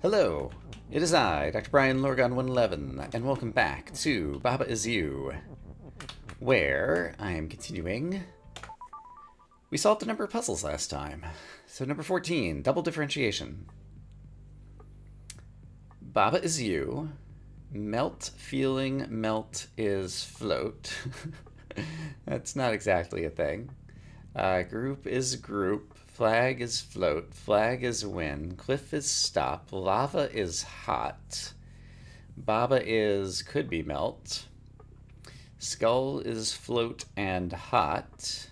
Hello, it is I, Dr. Brian Lorgon 111, and welcome back to Baba Is You, where I am continuing. We solved a number of puzzles last time. So number 14, double differentiation. Baba is you. Melt feeling melt is float. That's not exactly a thing. Group is group. Flag is float. Flag is win. Cliff is stop. Lava is hot. Baba is could be melt. Skull is float and hot.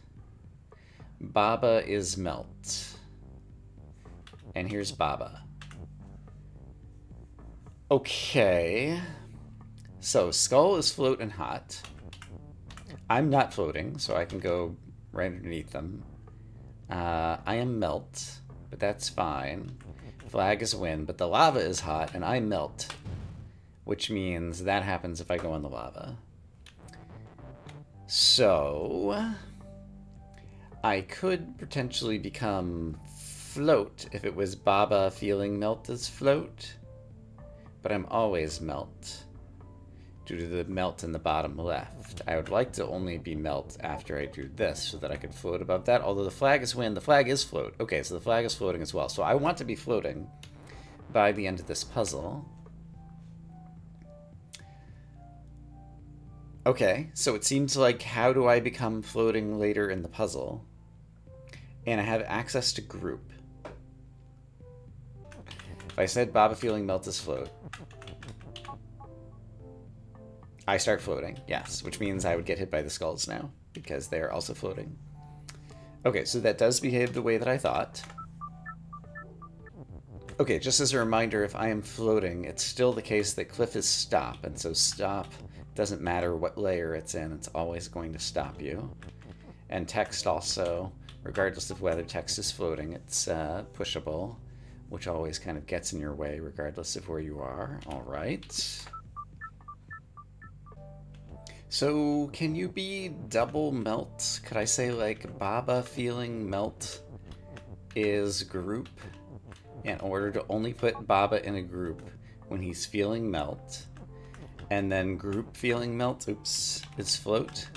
Baba is melt. And here's Baba. Okay. So skull is float and hot. I'm not floating, so I can go right underneath them. I am melt, but that's fine. Flag is win, but the lava is hot, and I melt. Which means that happens if I go in the lava. So I could potentially become float if it was Baba feeling melt as float. But I'm always melt due to the melt in the bottom left. I would like to only be melt after I do this so that I could float above that. Although the flag is win, the flag is float. Okay, so the flag is floating as well. So I want to be floating by the end of this puzzle. Okay, so it seems like how do I become floating later in the puzzle? And I have access to group. If I said Baba feeling melt is float, I start floating, yes, which means I would get hit by the skulls now, because they're also floating. Okay, so that does behave the way that I thought. Okay, just as a reminder, if I am floating, it's still the case that cliff is stop, and so stop doesn't matter what layer it's in, it's always going to stop you. And text also, regardless of whether text is floating, it's pushable, which always kind of gets in your way regardless of where you are. All right. So, can you be double melt? Could I say, like, Baba feeling melt is group in order to only put Baba in a group when he's feeling melt, and then group feeling melt, oops, is float?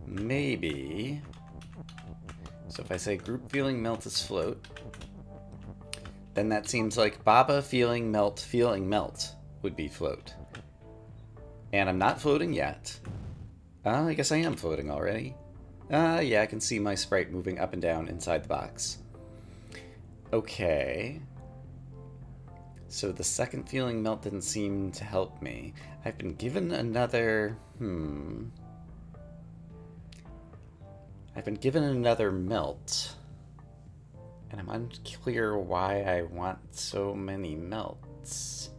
Maybe. So if I say group feeling melt is float, then that seems like Baba feeling melt would be float. And I'm not floating yet. I guess I am floating already. Yeah, I can see my sprite moving up and down inside the box. Okay. So the second feeling melt didn't seem to help me. I've been given another... I've been given another melt. And I'm unclear why I want so many melts.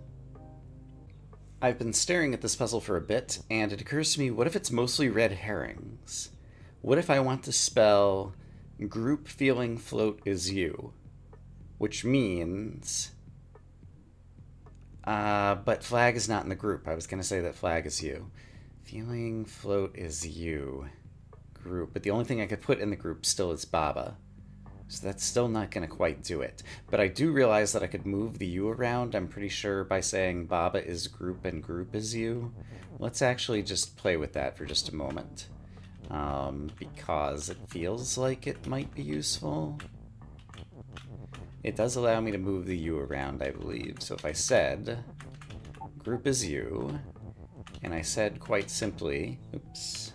I've been staring at this puzzle for a bit, and it occurs to me, what if it's mostly red herrings? What if I want to spell group feeling float is you? Which means... but flag is not in the group. I was going to say that flag is you. Feeling float is you. Group. But the only thing I could put in the group still is Baba. So that's still not going to quite do it. But I do realize that I could move the U around, I'm pretty sure, by saying Baba is group and group is you. Let's actually just play with that for just a moment. Because it feels like it might be useful. It does allow me to move the U around, I believe. So if I said group is you, and I said quite simply, oops,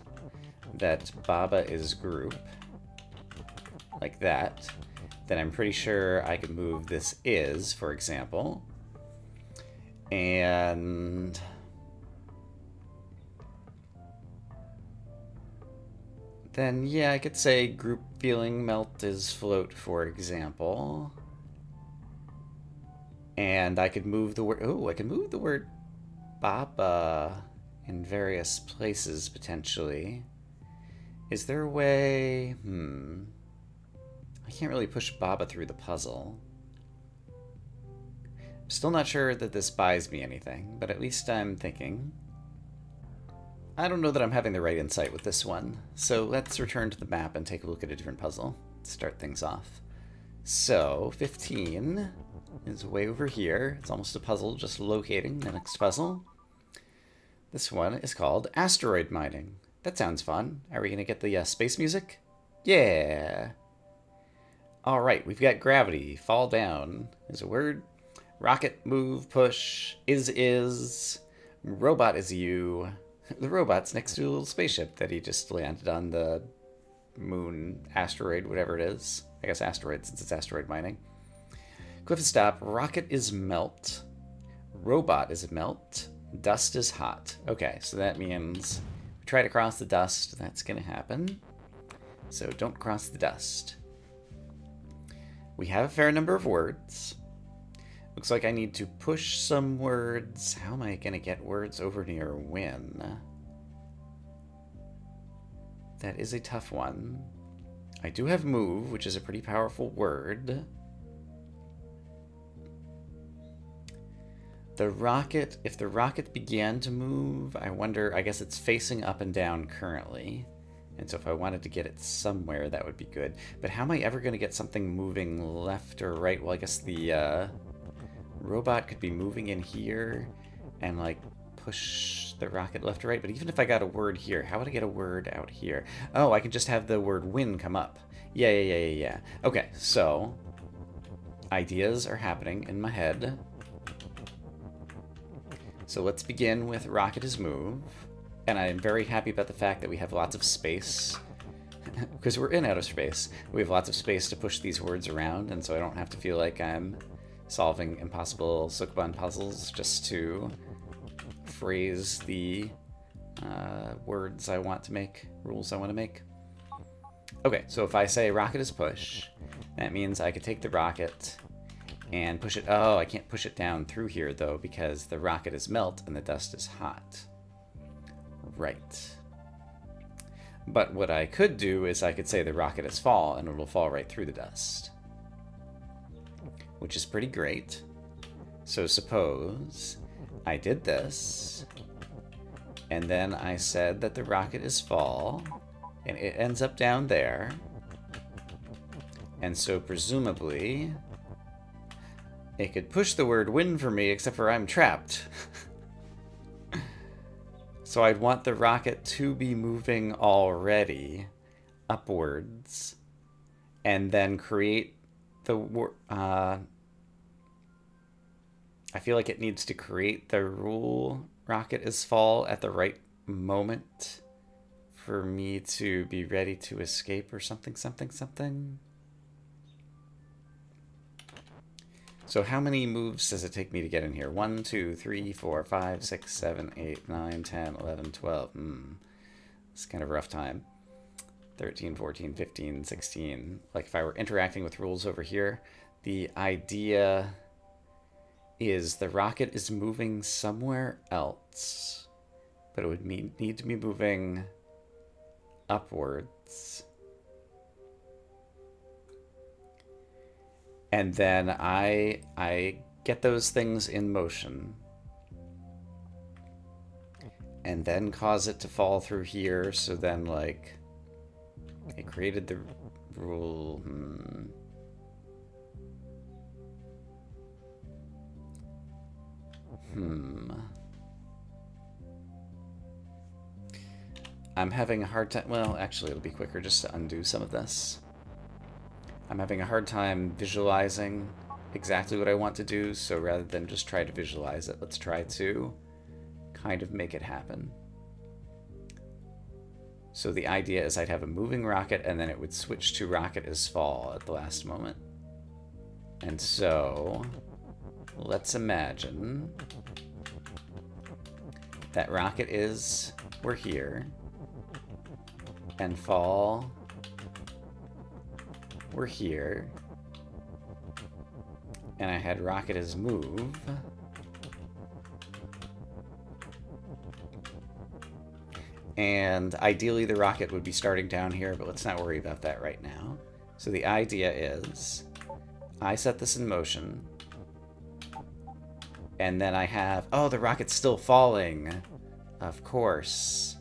that Baba is group, like that, then I'm pretty sure I could move this is, for example, and then, yeah, I could say group feeling melt is float, for example, and I could move the word, I could move the word Baba in various places, potentially. Is there a way, I can't really push Baba through the puzzle. I'm still not sure that this buys me anything, but at least I'm thinking. I don't know that I'm having the right insight with this one, so let's return to the map and take a look at a different puzzle to start things off. So, 15, is way over here. It's almost a puzzle, just locating the next puzzle. This one is called asteroid mining. That sounds fun. Are we going to get the space music? Yeah. All right, we've got gravity. Fall down is a word. Rocket, move, push, is. Robot is you. The robot's next to a little spaceship that he just landed on the moon, asteroid, whatever it is. I guess asteroid, since it's asteroid mining. Cliff is stop. Rocket is melt. Robot is melt. Dust is hot. Okay, so that means we try to cross the dust. That's going to happen. So don't cross the dust. We have a fair number of words. Looks like I need to push some words. How am I going to get words over near when? That is a tough one. I do have move, which is a pretty powerful word. The rocket, if the rocket began to move, I wonder, I guess it's facing up and down currently. And so if I wanted to get it somewhere, that would be good. But how am I ever going to get something moving left or right? Well, I guess the robot could be moving in here and like push the rocket left or right. But even if I got a word here, how would I get a word out here? Oh, I can just have the word win come up. Yeah. Okay, so ideas are happening in my head. So let's begin with rocket is move. And I'm very happy about the fact that we have lots of space. Because we're in outer space. We have lots of space to push these words around, and so I don't have to feel like I'm solving impossible Sokoban puzzles just to phrase the words I want to make, rules I want to make. Okay, so if I say rocket is push, that means I could take the rocket and push it. Oh, I can't push it down through here, though, because the rocket is melt and the dust is hot. Right. But what I could do is I could say the rocket is fall, and it'll fall right through the dust. Which is pretty great. So suppose I did this, and then I said that the rocket is fall, and it ends up down there. And so presumably, it could push the word win for me, except for I'm trapped. So I'd want the rocket to be moving already upwards, and then create the I feel like it needs to create the rule rocket is fall at the right moment for me to be ready to escape or something. So how many moves does it take me to get in here? 1, 2, 3, 4, 5, 6, 7, 8, 9, 10, 11, 12. It's kind of a rough time. 13, 14, 15, 16. Like if I were interacting with rules over here, the idea is the rocket is moving somewhere else, but it would need to be moving upwards. And then I get those things in motion. And then cause it to fall through here, so then, like, it created the rule. I'm having a hard time. Well, actually, it'll be quicker just to undo some of this. I'm having a hard time visualizing exactly what I want to do, so rather than just try to visualize it, let's try to kind of make it happen. So the idea is I'd have a moving rocket, and then it would switch to rocket is fall at the last moment. And so let's imagine that rocket is, we're here, and fall, we're here, and I had rocket as move, and ideally the rocket would be starting down here, but let's not worry about that right now. So the idea is I set this in motion, and then I have, oh, the rocket's still falling, of course.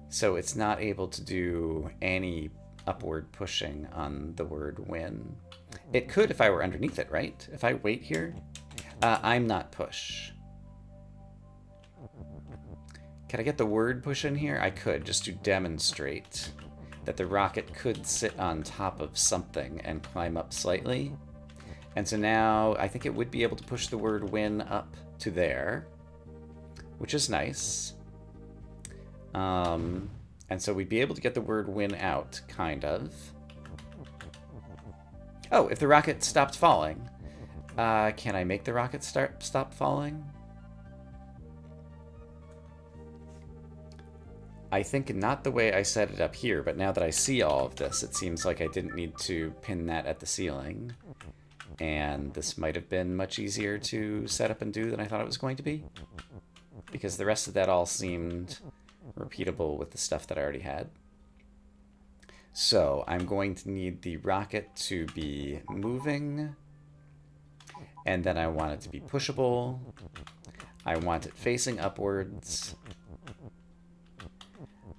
So it's not able to do any upward pushing on the word win. It could if I were underneath it, right? If I wait here, I'm not push. Can I get the word push in here? I could, just to demonstrate that the rocket could sit on top of something and climb up slightly. And so now I think it would be able to push the word win up to there, which is nice. And so we'd be able to get the word win out, kind of. Oh, if the rocket stopped falling. Can I make the rocket stop falling? I think not the way I set it up here, but now that I see all of this, it seems like I didn't need to pin that at the ceiling. And this might have been much easier to set up and do than I thought it was going to be, because the rest of that all seemed repeatable with the stuff that I already had. So I'm going to need the rocket to be moving, and then I want it to be pushable. I want it facing upwards.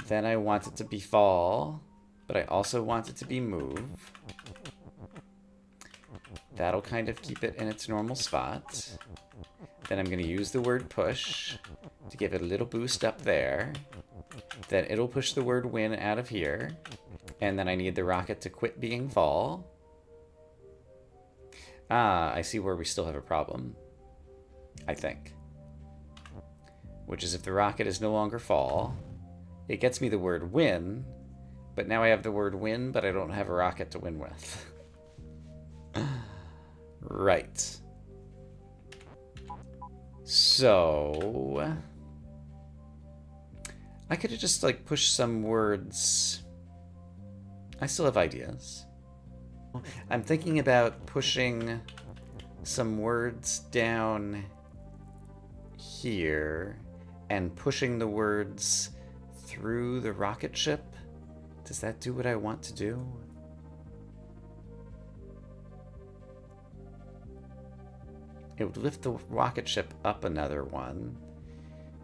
Then I want it to be fall, but I also want it to be move. That'll kind of keep it in its normal spot. Then I'm going to use the word push to give it a little boost up there. Then it'll push the word win out of here. And then I need the rocket to quit being fall. Ah, I see where we still have a problem. I think. Which is if the rocket is no longer fall, it gets me the word win, but now I have the word win, but I don't have a rocket to win with. Right. So I could have just like pushed some words. I still have ideas. I'm thinking about pushing some words down here and pushing the words through the rocket ship. Does that do what I want to do? It would lift the rocket ship up another one,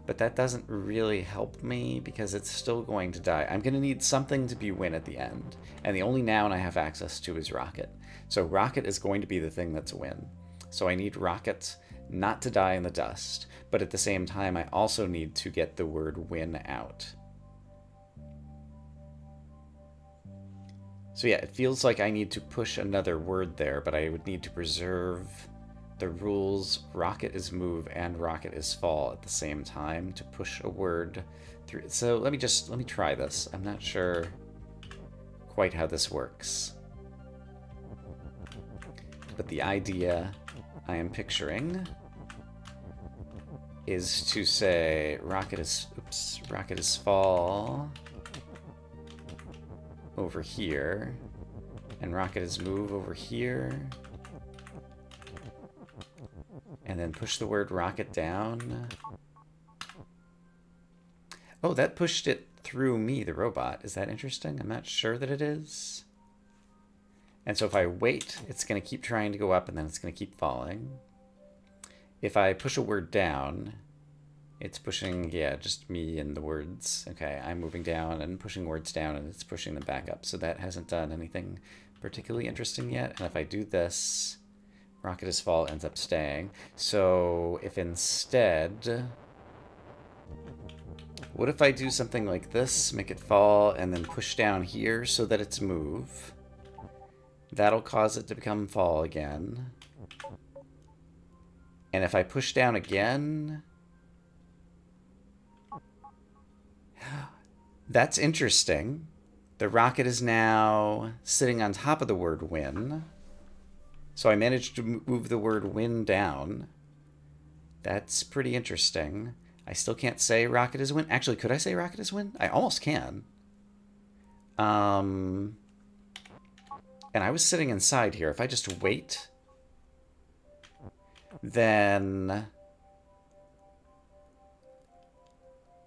but that doesn't really help me because it's still going to die. I'm going to need something to be win at the end, and the only noun I have access to is rocket. So rocket is going to be the thing that's win. So I need rocket not to die in the dust, but at the same time I also need to get the word win out. So yeah, it feels like I need to push another word there, but I would need to preserve the rules rocket is move and rocket is fall at the same time to push a word through. So let me try this. I'm not sure quite how this works. But the idea I am picturing is to say rocket is fall over here, and rocket is move over here, and then push the word rocket down. Oh, that pushed it through me, the robot. Is that interesting? I'm not sure that it is. And so if I wait, it's going to keep trying to go up, and then it's going to keep falling. If I push a word down, it's pushing, yeah, just me and the words. Okay, I'm moving down and pushing words down, and it's pushing them back up. So that hasn't done anything particularly interesting yet. And if I do this, rocket is fall ends up staying. So if instead, what if I do something like this, make it fall, and then push down here so that it's move? That'll cause it to become fall again. And if I push down again, that's interesting. The rocket is now sitting on top of the word win. So I managed to move the word win down. That's pretty interesting. I still can't say rocket is win. Actually, could I say rocket is win? I almost can. And I was sitting inside here. If I just wait, then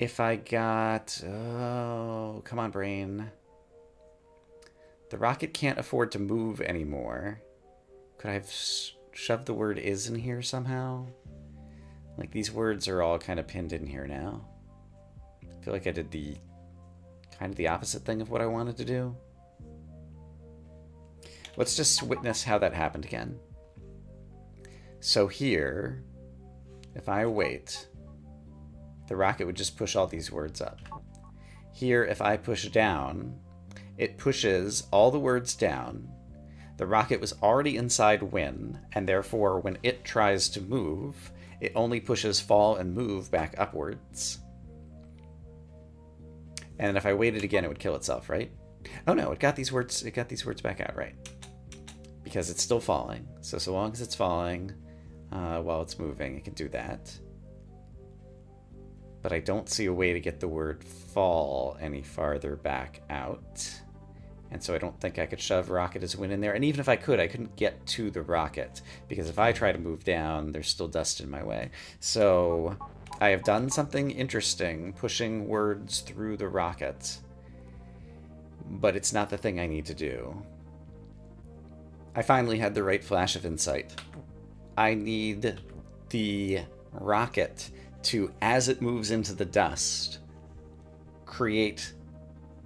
if I got... Oh, come on, brain. The rocket can't afford to move anymore. Could I have shoved the word is in here somehow? Like, these words are all kind of pinned in here now. I feel like I did the kind of the opposite thing of what I wanted to do. Let's just witness how that happened again. So here, if I wait, the rocket would just push all these words up. Here, if I push down, it pushes all the words down. The rocket was already inside win, and therefore when it tries to move, it only pushes fall and move back upwards. And if I waited again, it would kill itself, right? Oh no, it got these words back out, right? Because it's still falling. So long as it's falling while it's moving, it can do that. But I don't see a way to get the word fall any farther back out. And so I don't think I could shove rocket as win in there. And even if I could, I couldn't get to the rocket. Because if I try to move down, there's still dust in my way. So I have done something interesting, pushing words through the rocket. But it's not the thing I need to do. I finally had the right flash of insight. I need the rocket to, as it moves into the dust, create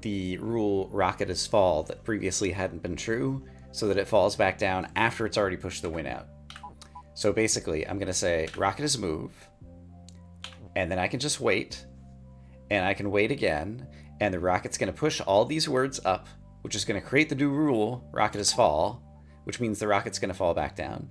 the rule rocket is fall that previously hadn't been true, so that it falls back down after it's already pushed the win out. So basically, I'm going to say rocket is move, and then I can just wait, and I can wait again, and the rocket's going to push all these words up, which is going to create the new rule rocket is fall, which means the rocket's going to fall back down.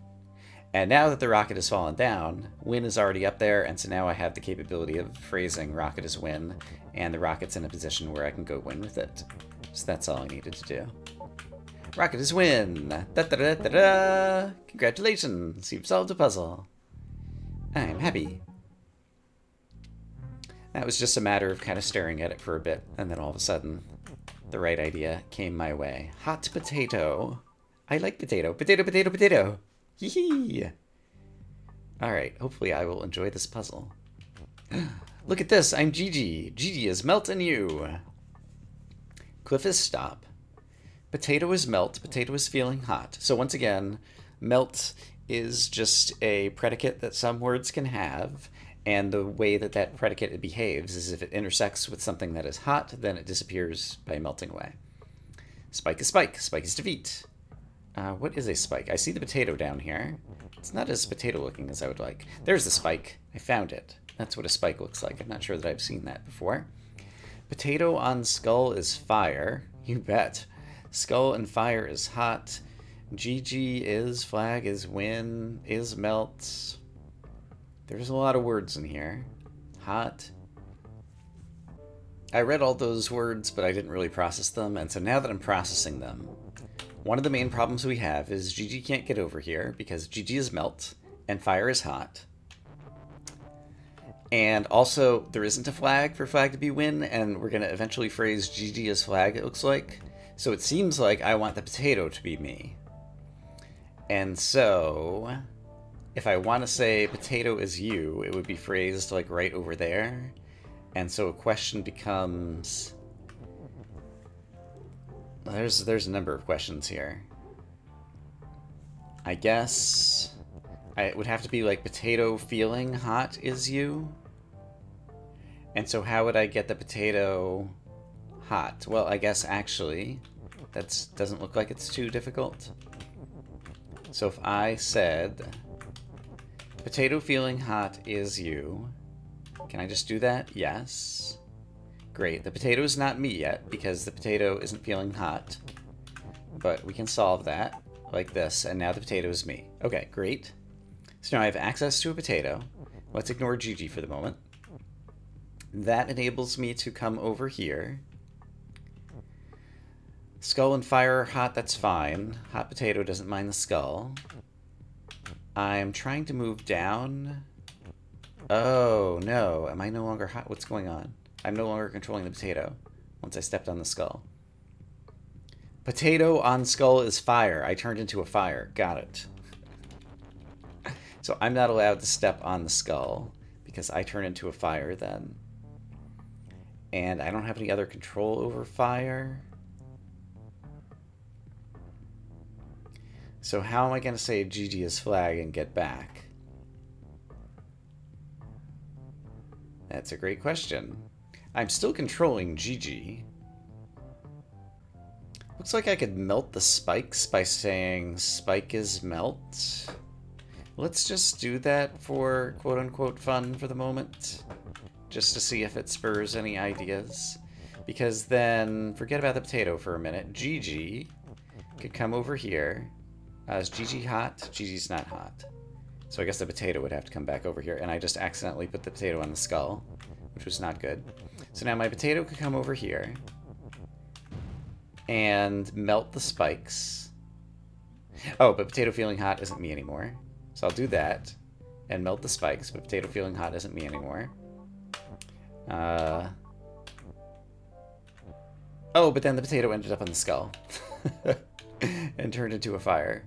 And now that the rocket has fallen down, win is already up there, and so now I have the capability of phrasing rocket is win, and the rocket's in a position where I can go win with it. So that's all I needed to do. Rocket is win! Da-da-da-da-da! Congratulations, you've solved a puzzle. I'm happy. That was just a matter of kind of staring at it for a bit, and then all of a sudden, the right idea came my way. Hot potato. I like potato. Potato, potato, potato! Hee-hee! Alright, hopefully I will enjoy this puzzle. Look at this, I'm Gigi. Gigi is melt and you. Cliff is stop. Potato is melt. Potato is feeling hot. So once again, melt is just a predicate that some words can have, and the way that that predicate behaves is if it intersects with something that is hot, then it disappears by melting away. Spike is spike. Spike is defeat. What is a spike? I see the potato down here. It's not as potato looking as I would like. There's the spike. I found it. That's what a spike looks like. I'm not sure that I've seen that before. Potato on skull is fire. You bet. Skull and fire is hot. GG is flag is win is melt. There's a lot of words in here. Hot. I read all those words, but I didn't really process them, and so now that I'm processing them, one of the main problems we have is GG can't get over here because GG is melt and fire is hot. And also, there isn't a flag for flag to be win, and we're going to eventually phrase GG as flag, it looks like. So it seems like I want the potato to be me. And so, if I want to say potato is you, it would be phrased like right over there. And so a question becomes... There's a number of questions here. I guess it would have to be like potato feeling hot is you. And so how would I get the potato hot? Well, I guess actually that doesn't look like it's too difficult. So if I said potato feeling hot is you, can I just do that? Yes. Great. The potato is not me yet, because the potato isn't feeling hot. But we can solve that like this, and now the potato is me. Okay, great. So now I have access to a potato. Let's ignore GG for the moment. That enables me to come over here. Skull and fire are hot, that's fine. Hot potato doesn't mind the skull. I'm trying to move down. Oh, no. Am I no longer hot? What's going on? I'm no longer controlling the potato once I stepped on the skull. Potato on skull is fire. I turned into a fire. Got it. So I'm not allowed to step on the skull because I turn into a fire then. And I don't have any other control over fire. So how am I going to say GG is flag and get back? That's a great question. I'm still controlling GG. Looks like I could melt the spikes by saying spike is melt. Let's just do that for quote-unquote fun for the moment. Just to see if it spurs any ideas. Because then, forget about the potato for a minute. Gigi could come over here. Is Gigi hot? Gigi's not hot. So I guess the potato would have to come back over here. And I just accidentally put the potato on the skull, which was not good. So now my potato could come over here and melt the spikes. Oh, but potato feeling hot isn't me anymore. So I'll do that and melt the spikes, but potato feeling hot isn't me anymore. Oh, but then the potato ended up on the skull and turned into a fire.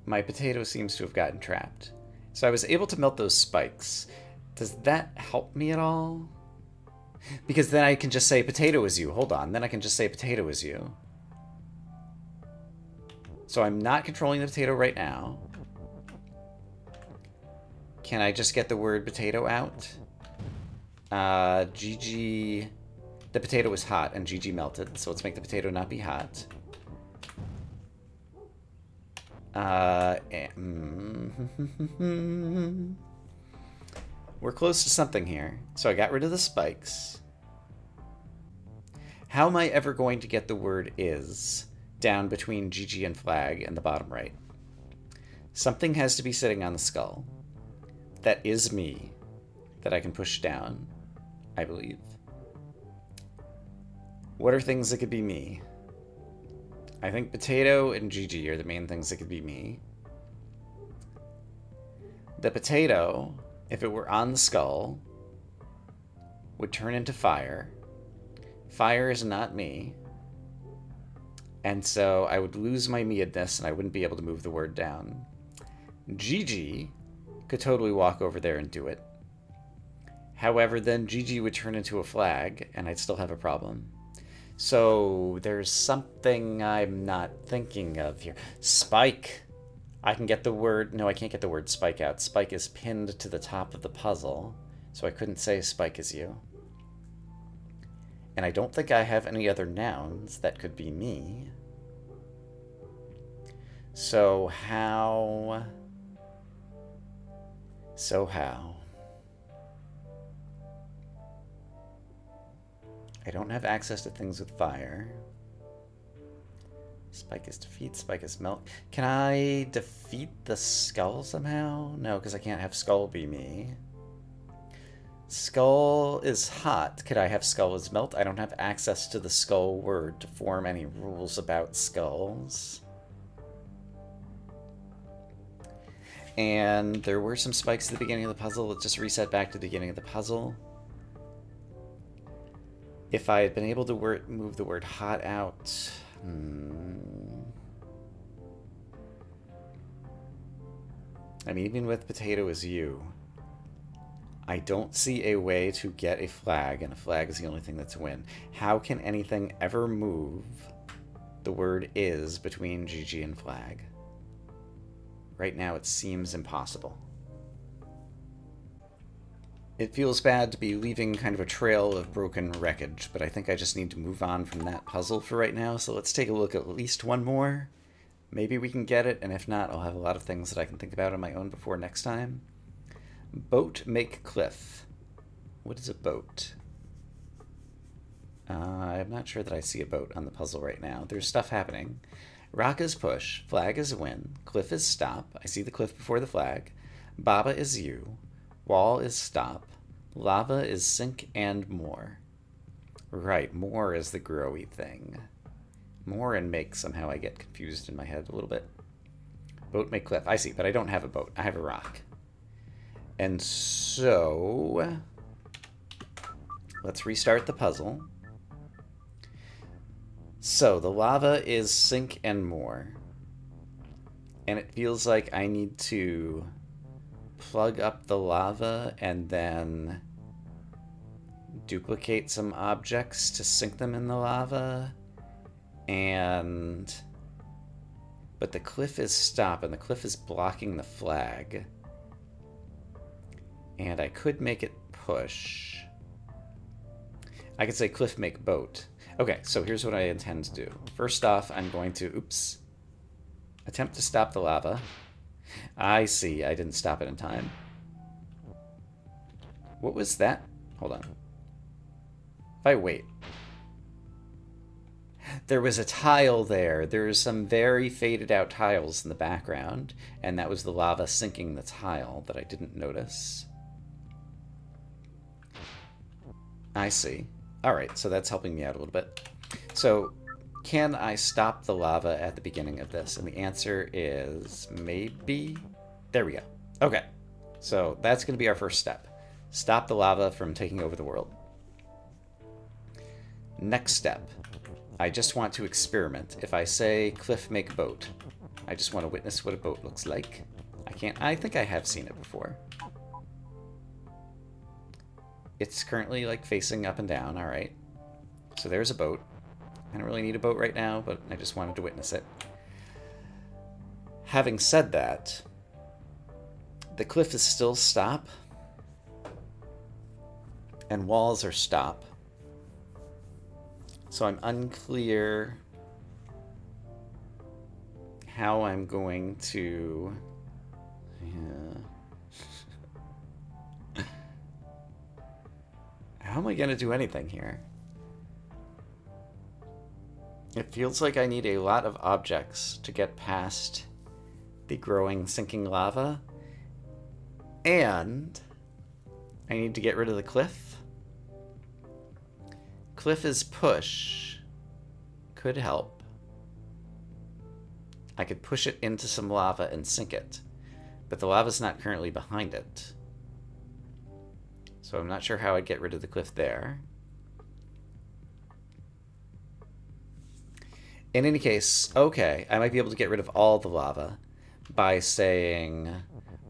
My potato seems to have gotten trapped. So I was able to melt those spikes. Does that help me at all? Because then I can just say potato is you. Hold on. Then I can just say potato is you. So I'm not controlling the potato right now. Can I just get the word potato out? Gigi... The potato was hot and Gigi melted, so let's make the potato not be hot. We're close to something here. So I got rid of the spikes. How am I ever going to get the word is down between Gigi and flag in the bottom right? Something has to be sitting on the skull. That is me. That I can push down, I believe. What are things that could be me? I think potato and Gigi are the main things that could be me. The potato, if it were on the skull, would turn into fire. Fire is not me. And so I would lose my me-edness and I wouldn't be able to move the word down. Gigi could totally walk over there and do it. However, then Gigi would turn into a flag and I'd still have a problem. So there's something I'm not thinking of here. Spike. I can get the word... No, I can't get the word spike out. Spike is pinned to the top of the puzzle, so I couldn't say spike is you. And I don't think I have any other nouns that could be me. So how... I don't have access to things with fire. Spike is defeat, spike is melt. Can I defeat the skull somehow? No, because I can't have skull be me. Skull is hot. Could I have skull is melt? I don't have access to the skull word to form any rules about skulls. And there were some spikes at the beginning of the puzzle. Let's just reset back to the beginning of the puzzle. If I had been able to move the word hot out... I mean, even with potato is you, I don't see a way to get a flag, and a flag is the only thing that's a win. How can anything ever move the word is between Gigi and flag? Right now it seems impossible. It feels bad to be leaving kind of a trail of broken wreckage, but I think I just need to move on from that puzzle for right now, so let's take a look at least one more. Maybe we can get it, and if not, I'll have a lot of things that I can think about on my own before next time. Boat make cliff. What is a boat? I'm not sure that I see a boat on the puzzle right now. There's stuff happening. Rock is push, flag is win, cliff is stop. I see the cliff before the flag. Baba is you. Wall is stop. Lava is sink and more. Right, more is the growy thing. More and make, somehow I get confused in my head a little bit. Boat make cliff. I see, but I don't have a boat. I have a rock. And so... let's restart the puzzle. So, the lava is sink and more. And it feels like I need to plug up the lava and then duplicate some objects to sink them in the lava. But the cliff is stop, and the cliff is blocking the flag. And I could make it push. I could say cliff make boat. Okay, so here's what I intend to do. First off, I'm going to, oops, attempt to stop the lava. I see, I didn't stop it in time. What was that? Hold on. If I wait. There was a tile there. There are some very faded out tiles in the background, and that was the lava sinking the tile that I didn't notice. I see. Alright, so that's helping me out a little bit. So, can I stop the lava at the beginning of this? And the answer is maybe. There we go. Okay, so that's going to be our first step. Stop the lava from taking over the world. Next step. I just want to experiment. If I say cliff make boat, I just want to witness what a boat looks like. I think I have seen it before. It's currently like facing up and down, alright. So there's a boat. I don't really need a boat right now, but I just wanted to witness it. Having said that, the cliff is still stop, and walls are stop. So I'm unclear how I'm going to... How am I going to do anything here? It feels like I need a lot of objects to get past the growing, sinking lava. And I need to get rid of the cliff. Cliff is push. Could help. I could push it into some lava and sink it. But the lava's not currently behind it. So I'm not sure how I'd get rid of the cliff there. In any case, okay, I might be able to get rid of all the lava by saying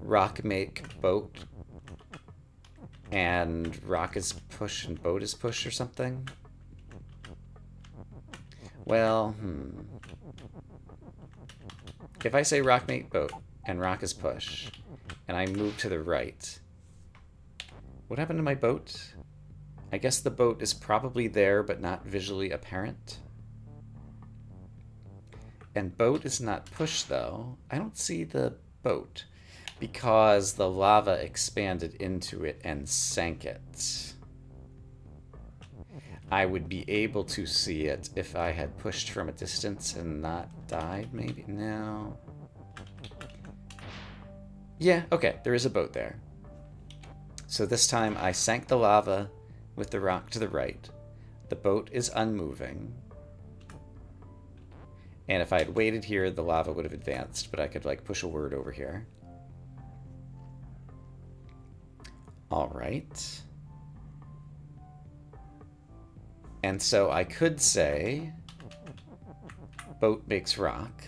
rock make boat and rock is push and boat is push or something. Well, If I say rock make boat and rock is push and I move to the right, what happened to my boat? I guess the boat is probably there but not visually apparent. And boat is not push, though. I don't see the boat because the lava expanded into it and sank it. I would be able to see it if I had pushed from a distance and not died, maybe? No. Yeah, okay, there is a boat there. So this time I sank the lava with the rock to the right. The boat is unmoving. And if I had waited here, the lava would have advanced, but I could, like, push a word over here. Alright. And so I could say, boat makes rock.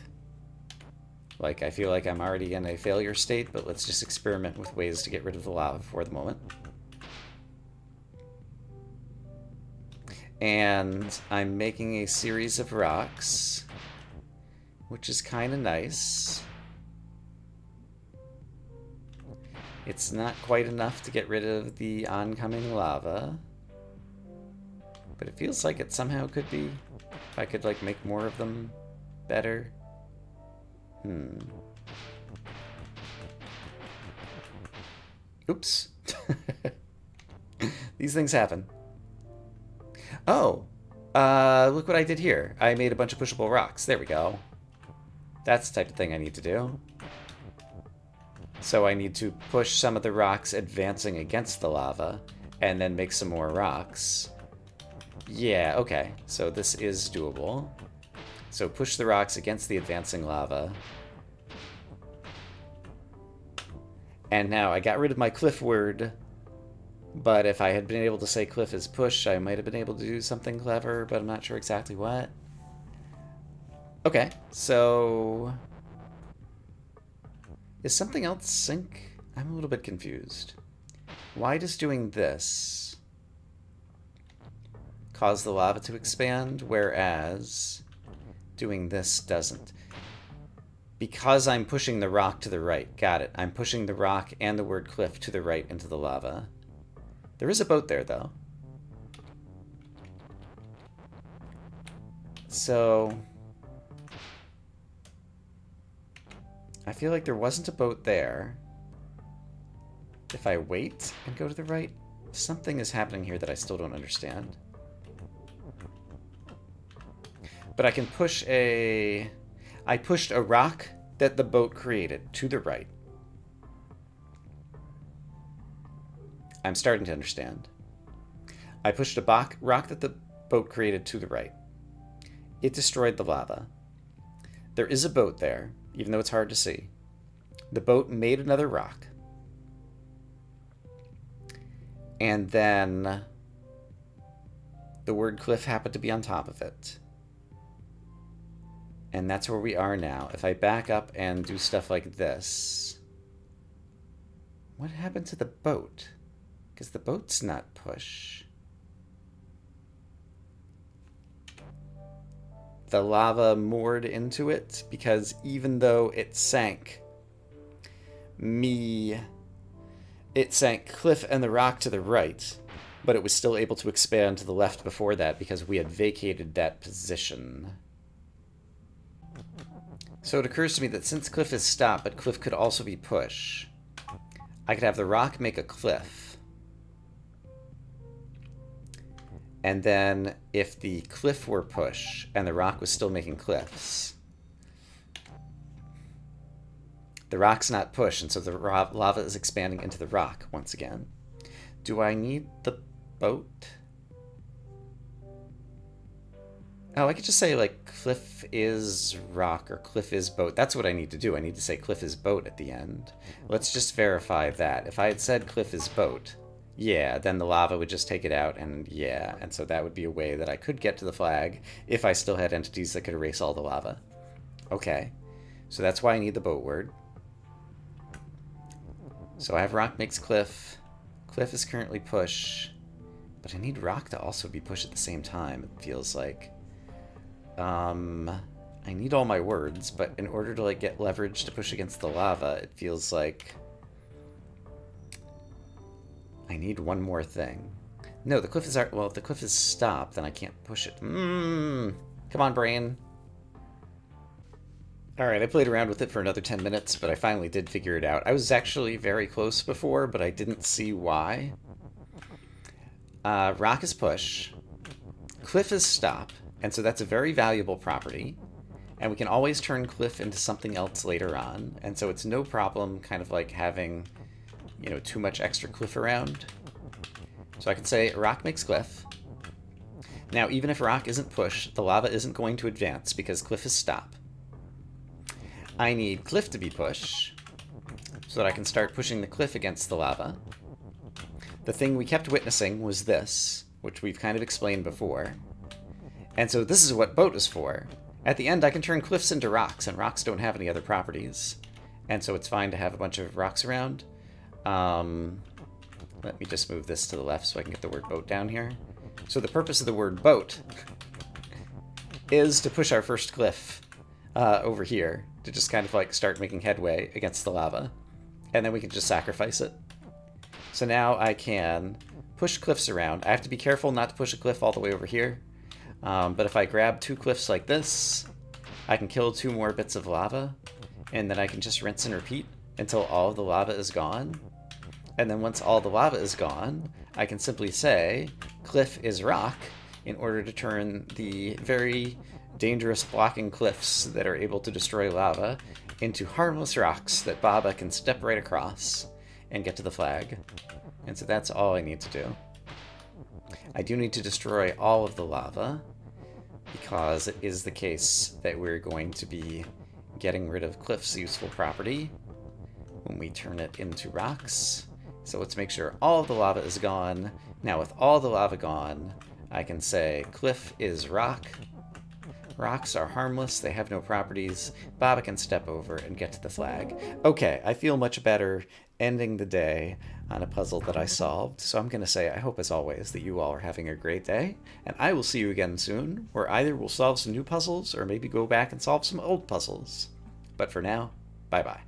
Like, I feel like I'm already in a failure state, but let's just experiment with ways to get rid of the lava for the moment. And I'm making a series of rocks, which is kind of nice. It's not quite enough to get rid of the oncoming lava, but it feels like it somehow could be. If I could, like, make more of them better. Oops. These things happen. Oh, look what I did here. I made a bunch of pushable rocks. There we go. That's the type of thing I need to do. So I need to push some of the rocks advancing against the lava, and then make some more rocks. Yeah, okay. So this is doable. So push the rocks against the advancing lava. And now I got rid of my cliff word, but if I had been able to say cliff is push, I might have been able to do something clever, but I'm not sure exactly what. Okay, so... Is something else sink? I'm a little bit confused. Why does doing this cause the lava to expand, whereas doing this doesn't? Because I'm pushing the rock to the right. Got it. I'm pushing the rock and the word cliff to the right into the lava. There is a boat there, though. So I feel like there wasn't a boat there. If I wait and go to the right, something is happening here that I still don't understand. But I can push a... I pushed a rock that the boat created to the right. I'm starting to understand. I pushed a rock that the boat created to the right. It destroyed the lava. There is a boat there, even though it's hard to see. The boat made another rock. And then the word cliff happened to be on top of it. And that's where we are now. If I back up and do stuff like this... What happened to the boat? Because the boat's not push. The lava moored into it, because even though it sank it sank Cliff and the rock to the right, but it was still able to expand to the left before that because we had vacated that position. So it occurs to me that since Cliff is stop, but Cliff could also be push, I could have the rock make a cliff. And then if the cliff were push and the rock was still making cliffs, the rock's not push, and so the lava is expanding into the rock once again. Do I need the boat? Oh, I could just say, like, cliff is rock or cliff is boat. That's what I need to do. I need to say cliff is boat at the end. Let's just verify that. If I had said cliff is boat, yeah, then the lava would just take it out, and yeah. And so that would be a way that I could get to the flag if I still had entities that could erase all the lava. Okay. So that's why I need the boat word. So I have rock makes cliff. Cliff is currently push. But I need rock to also be push at the same time, it feels like. I need all my words, but in order to, like, get leverage to push against the lava, it feels like I need one more thing. No, the cliff is... Well, if the cliff is stopped, then I can't push it. Come on, brain. Alright, I played around with it for another 10 minutes, but I finally did figure it out. I was actually very close before, but I didn't see why. Rock is push. Cliff is stop, and so that's a very valuable property. And we can always turn cliff into something else later on, and so it's no problem kind of like having, you know, too much extra cliff around. So I can say rock makes cliff. Now, even if rock isn't push, the lava isn't going to advance because cliff is stop. I need cliff to be push, so that I can start pushing the cliff against the lava. The thing we kept witnessing was this, which we've kind of explained before. And so this is what boat is for. At the end, I can turn cliffs into rocks, and rocks don't have any other properties. And so it's fine to have a bunch of rocks around. Let me just move this to the left so I can get the word boat down here. So the purpose of the word boat is to push our first cliff over here, to just kind of like start making headway against the lava. And then we can just sacrifice it. So now I can push cliffs around. I have to be careful not to push a cliff all the way over here. But if I grab two cliffs like this, I can kill two more bits of lava, and then I can just rinse and repeat until all of the lava is gone. And then once all the lava is gone, I can simply say cliff is rock in order to turn the very dangerous blocking cliffs that are able to destroy lava into harmless rocks that Baba can step right across and get to the flag. And so that's all I need to do. I do need to destroy all of the lava, because it is the case that we're going to be getting rid of Cliff's useful property when we turn it into rocks. So let's make sure all of the lava is gone. Now with all the lava gone, I can say Cliff is rock. Rocks are harmless, they have no properties. Baba can step over and get to the flag. Okay, I feel much better ending the day on a puzzle that I solved. So I'm going to say I hope, as always, that you all are having a great day. And I will see you again soon, where either we'll solve some new puzzles or maybe go back and solve some old puzzles. But for now, bye-bye.